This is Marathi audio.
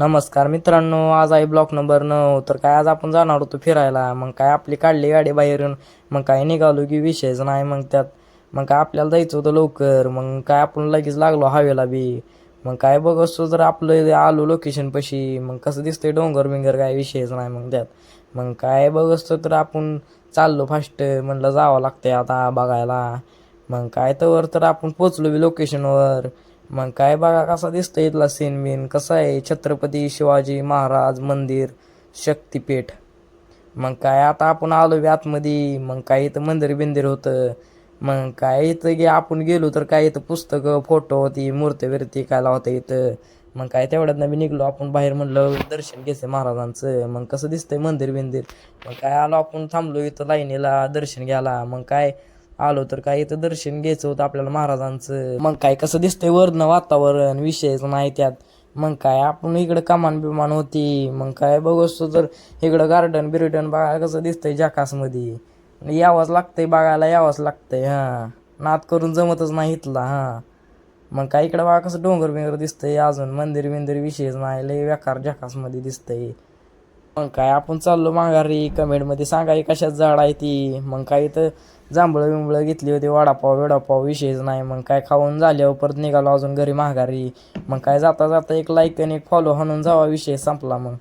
नमस्कार मित्रांनो, आज आहे ब्लॉक नंबर 9. तर काय आज आपण जाणार होतो फिरायला. मग काय आपली काढली गाडी बाहेरून. मग काय निघालो की विषयच नाही मग त्यात. मग काय आपल्याला जायचं होतं लवकर. मग काय आपण लगेच लागलो हवेला बी. मग काय बघ असतो तर आपलं आलो लोकेशन पशी. मग कसं दिसतंय डोंगर बिंगर, काय विषयच नाही मग त्यात. मग काय बघ असतो तर आपण चाललो फास्ट. म्हणलं जावं लागतंय आता बघायला. मग काय तर आपण पोचलो बी लोकेशनवर. मग काय बघा कसा दिसतोय इथला सीन बीन, कसा आहे छत्रपती शिवाजी महाराज मंदिर शक्तिपीठ. मग काय आता आपण आलो बी आतमध्ये. मग काय इथं मंदिर बिंदिर होतं. मग काय इथं आपण गेलो तर काय इथं पुस्तकं फोटो होती, मूर्ती बिर्ती काय होतं इथं. मग काय तेवढ्यात बी निघलो आपण बाहेर, म्हणलं दर्शन घ्यायचं महाराजांचं. मग कसं दिसतंय मंदिर बिंदिर. मग काय आलो आपण थांबलो इथं लाईनीला दर्शन घ्यायला. मग काय आलो तर काय इथं दर्शन घ्यायचं होतं आपल्याला महाराजांचं. मग काय कसं दिसतंय वरनं वातावरण, विषयच नाही त्यात. मग काय आपण इकडं कमान बिमान होती. मग काय बघतो तर इकडं गार्डन बिर्डन बघा कसं दिसतंय जकासमध्ये. यावंच लागतंय बघायला, यावंच लागतंय. हां, नाद करून जमतच नाही इथला. हां, मग काय इकडं बघा कसं डोंगर बिंगर दिसतंय, अजून मंदिर बिंदिर विषयच नाही, लय बेकार जकासमध्ये दिसतंय. मग काय आपण चाललो माघारी. कमेंटमध्ये सांगा कशात झाड आहे ती. मग काय इथं जांभळं बिंबळं घेतली होती, वडापाव वडापाव विषयच नाही. मग काय खाऊन झाल्यावर परत निघालो अजून घरी माघारी. मग काय जाता जाता एक लाईक आणि एक फॉलो हाणून जावा, विषय संपला मग.